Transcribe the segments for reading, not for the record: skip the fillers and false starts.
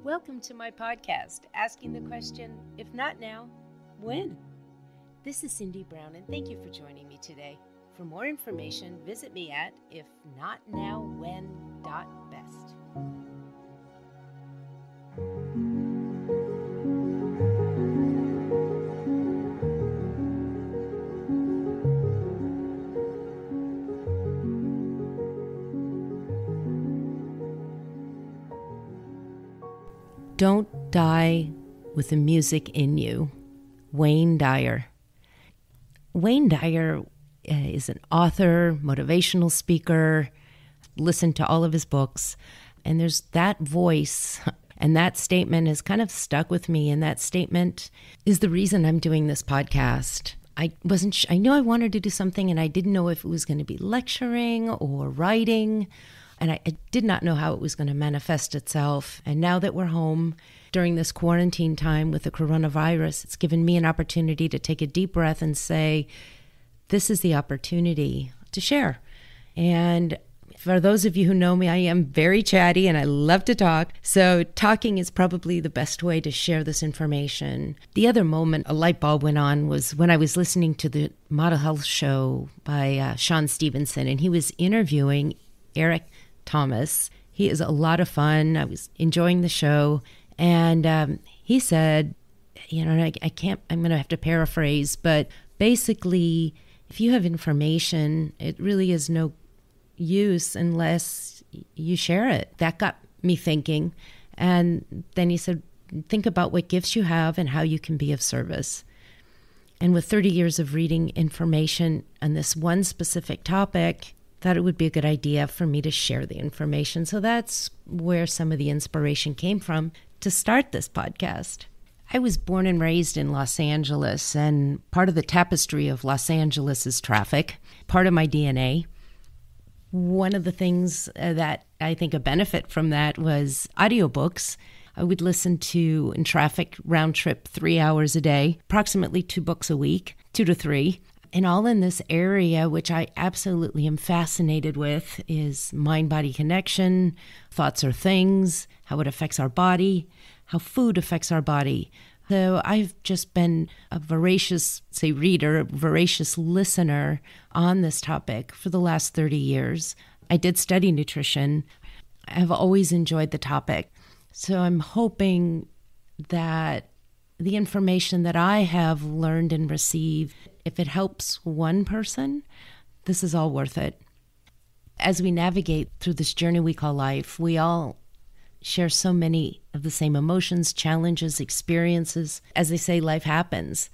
Welcome to my podcast, asking the question, if not now, when? This is Cindy Brown, and thank you for joining me today. For more information, visit me at ifnotnowwhen.best. Don't die with the music in you. Wayne Dyer. Wayne Dyer is an author, motivational speaker. Listened to all of his books. And there's that voice and that statement has kind of stuck with me. And that statement is the reason I'm doing this podcast. I knew I wanted to do something and I didn't know if it was going to be lecturing or writing. And I did not know how it was going to manifest itself. And now that we're home during this quarantine time with the coronavirus, it's given me an opportunity to take a deep breath and say, this is the opportunity to share. And for those of you who know me, I am very chatty and I love to talk. So talking is probably the best way to share this information. The other moment a light bulb went on was when I was listening to the Model Health Show by Sean Stevenson, and he was interviewing Eric Thomas. He is a lot of fun. I was enjoying the show. And he said, I'm going to have to paraphrase, but basically, if you have information, it really is no use unless you share it. That got me thinking. And then he said, think about what gifts you have and how you can be of service. And with 30 years of reading information on this one specific topic, thought it would be a good idea for me to share the information. So that's where some of the inspiration came from to start this podcast. I was born and raised in Los Angeles, and part of the tapestry of Los Angeles is traffic, part of my DNA. One of the things that I think a benefit from that was audiobooks. I would listen to, in traffic, round trip, 3 hours a day, approximately 2 books a week, 2 to 3. And all in this area, which I absolutely am fascinated with, is mind-body connection, thoughts are things, how it affects our body, how food affects our body. So I've just been a voracious, reader, a voracious listener on this topic for the last 30 years. I did study nutrition. I've always enjoyed the topic. So I'm hoping that the information that I have learned and received, if it helps one person, this is all worth it. As we navigate through this journey we call life, we all share so many of the same emotions, challenges, experiences. As they say, life happens.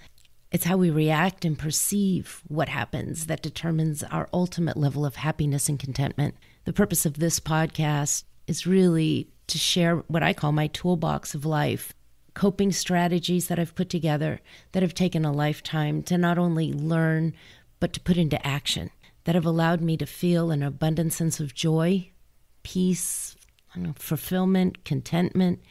It's how we react and perceive what happens that determines our ultimate level of happiness and contentment. The purpose of this podcast is really to share what I call my toolbox of life. Coping strategies that I've put together that have taken a lifetime to not only learn, but to put into action, that have allowed me to feel an abundant sense of joy, peace, fulfillment, contentment,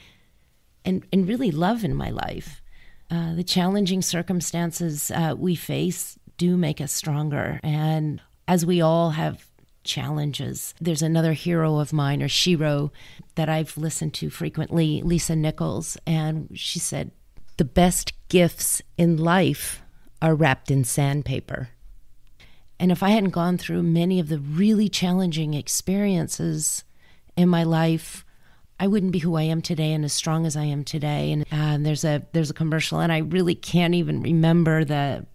and really love in my life. The challenging circumstances we face do make us stronger. And as we all have challenges, there's another hero of mine, or Shiro, that I've listened to frequently, Lisa Nichols, and she said, the best gifts in life are wrapped in sandpaper. And if I hadn't gone through many of the really challenging experiences in my life, I wouldn't be who I am today and as strong as I am today. And there's a commercial, and I really can't even remember the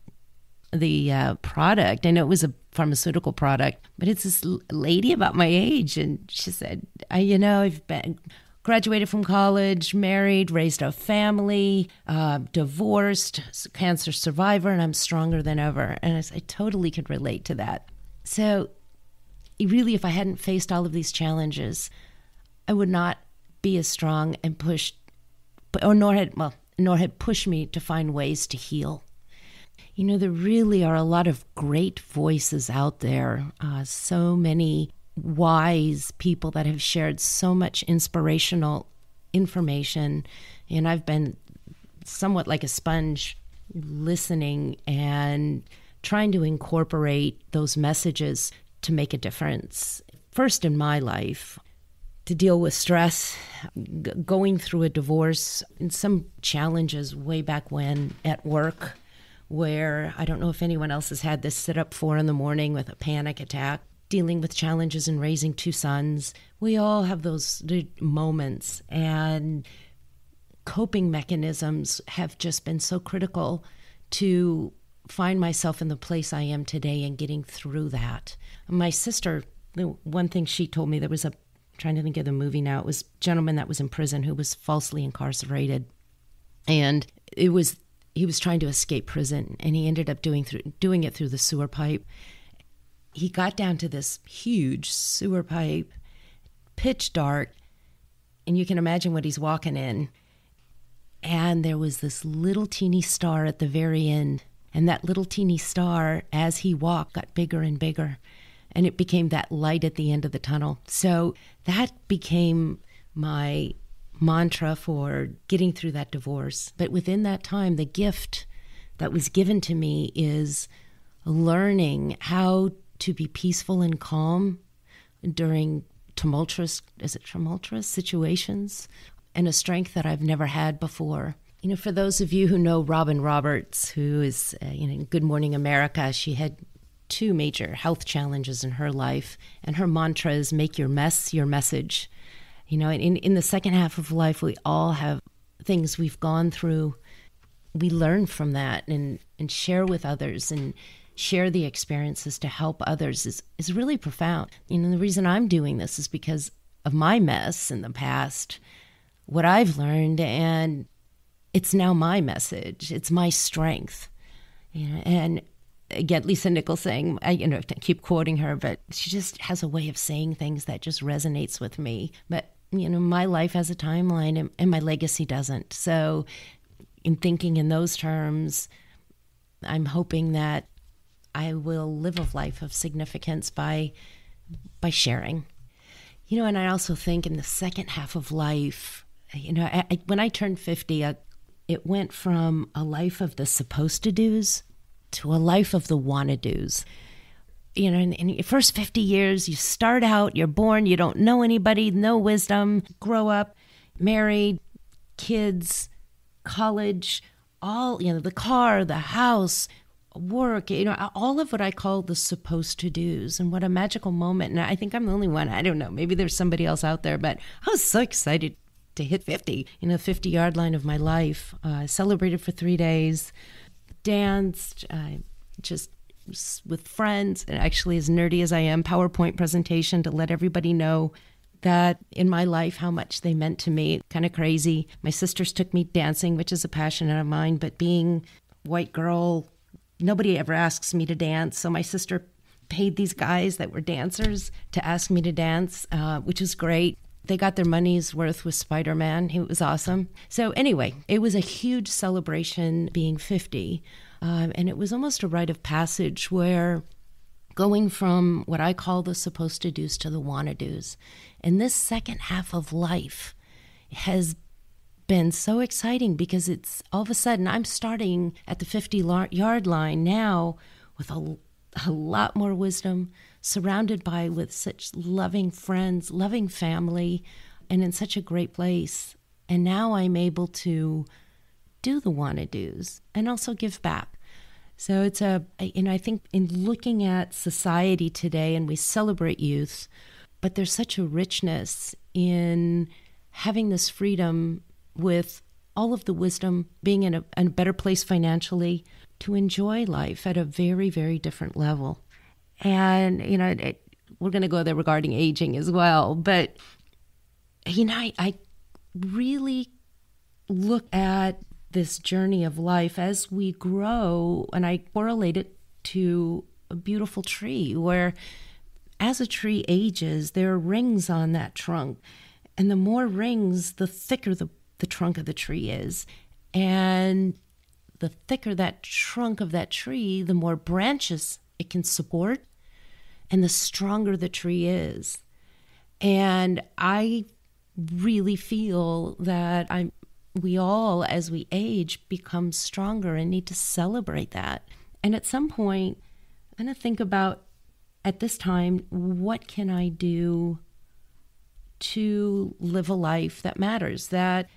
product. I know it was a pharmaceutical product, but it's this lady about my age, and she said, I've been graduated from college, married, raised a family, divorced, cancer survivor, and I'm stronger than ever. And I totally could relate to that. So really, if I hadn't faced all of these challenges, I would not be as strong and pushed, nor had pushed me to find ways to heal. There really are a lot of great voices out there, so many wise people that have shared so much inspirational information, and I've been somewhat like a sponge, listening and trying to incorporate those messages to make a difference. First in my life, to deal with stress, going through a divorce, and some challenges way back when at work, where I don't know if anyone else has had this, sit up 4 a.m. with a panic attack, dealing with challenges in raising 2 sons. We all have those moments, and coping mechanisms have just been so critical to find myself in the place I am today and getting through that. My sister, the one thing she told me, there was trying to think of the movie now, it was a gentleman that was in prison who was falsely incarcerated. And he was trying to escape prison, and he ended up doing it through the sewer pipe. He got down to this huge sewer pipe, pitch dark, and you can imagine what he's walking in. And there was this little teeny star at the very end. And that little teeny star, as he walked, got bigger and bigger. And it became that light at the end of the tunnel. So that became my mantra for getting through that divorce. But within that time, the gift that was given to me is learning how to be peaceful and calm during tumultuous situations, and a strength that I've never had before. You know, for those of you who know Robin Roberts, who is in Good Morning America, she had 2 major health challenges in her life, and her mantra is make your mess your message. You know, in the second half of life, we all have things we've gone through. We learn from that and share with others and share the experiences to help others is really profound. You know, the reason I'm doing this is because of my mess in the past, what I've learned, and it's now my message. It's my strength. You know, and again, Lisa Nichols saying, I keep quoting her, but she just has a way of saying things that just resonates with me. But, you know, my life has a timeline and my legacy doesn't. So in thinking in those terms, I'm hoping that I will live a life of significance by sharing. You know, and I also think in the second half of life, you know, when I turned 50, it went from a life of the supposed to do's to a life of the wanna do's. You know, in your first 50 years, you start out, you're born, you don't know anybody, no wisdom, grow up, married, kids, college, all, you know, the car, the house, work, you know, all of what I call the supposed to do's. And what a magical moment. And I think I'm the only one. I don't know. Maybe there's somebody else out there, but I was so excited to hit 50, you know, the 50-yard line of my life. Celebrated for 3 days, danced, just with friends, and actually, as nerdy as I am, PowerPoint presentation to let everybody know that in my life, how much they meant to me. Kind of crazy. My sisters took me dancing, which is a passion of mine, but being white girl, nobody ever asks me to dance. So my sister paid these guys that were dancers to ask me to dance, which was great. They got their money's worth with Spider-Man. It was awesome. So anyway, it was a huge celebration being 50. And it was almost a rite of passage where going from what I call the supposed to do's to the wanna do's. And this second half of life has been so exciting because it's all of a sudden I'm starting at the 50-yard line now with a lot more wisdom, surrounded with such loving friends, loving family, and in such a great place. And now I'm able to do the wanna-dos and also give back. So it's I think in looking at society today, and we celebrate youth, but there's such a richness in having this freedom with all of the wisdom, being in a better place financially, to enjoy life at a very, very different level. And, you know, we're going to go there regarding aging as well. But, you know, I really look at this journey of life as we grow, and I correlate it to a beautiful tree where as a tree ages, there are rings on that trunk. And the more rings, the thicker the trunk of the tree is. And the thicker that trunk of that tree, the more branches it can support and the stronger the tree is. And I really feel that we all, as we age, become stronger and need to celebrate that. And at some point, I'm going to think about, at this time, what can I do to live a life that matters, that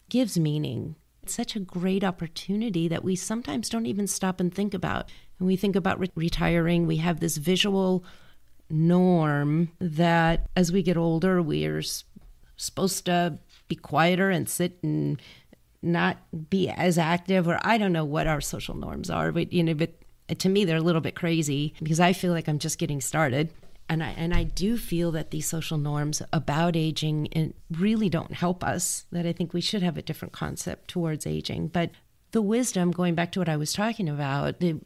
gives meaning. It's such a great opportunity that we sometimes don't even stop and think about. When we think about retiring, we have this visual norm that as we get older, we're supposed to be quieter and sit and not be as active, or I don't know what our social norms are, but to me, they're a little bit crazy because I feel like I'm just getting started. And I do feel that these social norms about aging really don't help us, that I think we should have a different concept towards aging. But the wisdom, going back to what I was talking about, the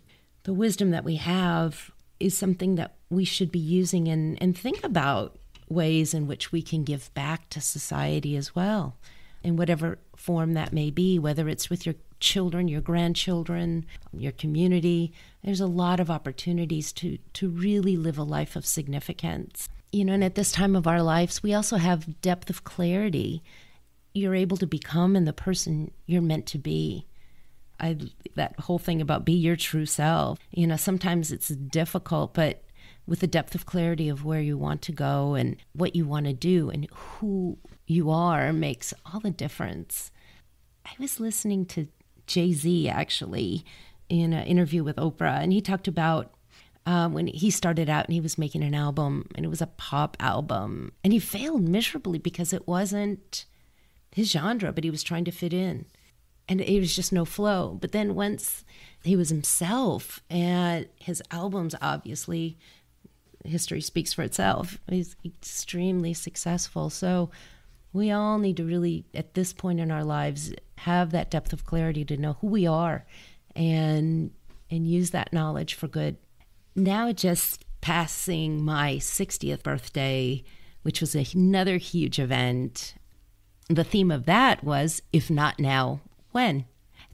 wisdom that we have is something that we should be using and think about ways in which we can give back to society as well, in whatever form that may be, whether it's with your children, your grandchildren, your community. There's a lot of opportunities to really live a life of significance. And at this time of our lives, we also have depth of clarity. You're able to become and the person you're meant to be. That whole thing about be your true self. Sometimes it's difficult, but with the depth of clarity of where you want to go and what you want to do and who you are makes all the difference. I was listening to Jay-Z actually in an interview with Oprah, and he talked about when he started out and he was making an album, and it was a pop album, and he failed miserably because it wasn't his genre, but he was trying to fit in, and it was just no flow. But then once he was himself, and his albums, obviously, history speaks for itself. He's extremely successful. So we all need to really, at this point in our lives, have that depth of clarity to know who we are and use that knowledge for good. Now, just passing my 60th birthday, which was another huge event, the theme of that was, if not now, when?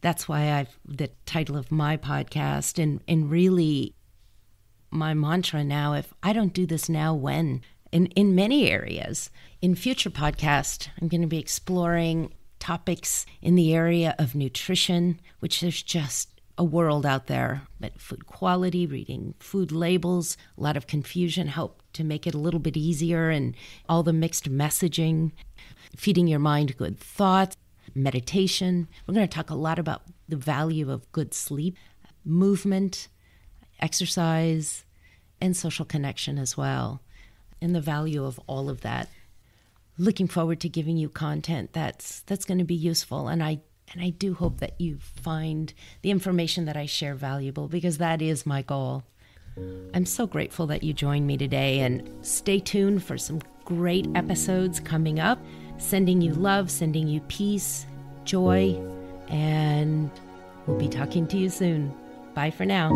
That's why the title of my podcast, and really my mantra now, if I don't do this now, when? In many areas. In future podcasts, I'm going to be exploring topics in the area of nutrition, which there's just a world out there. But food quality, reading food labels, a lot of confusion, help to make it a little bit easier, and all the mixed messaging, feeding your mind good thoughts, meditation. We're going to talk a lot about the value of good sleep, movement, exercise, and social connection as well, and the value of all of that. Looking forward to giving you content that's going to be useful, and I do hope that you find the information that I share valuable, because that is my goal. I'm so grateful that you joined me today, and stay tuned for some great episodes coming up. Sending you love, sending you peace, joy, and we'll be talking to you soon. Bye for now.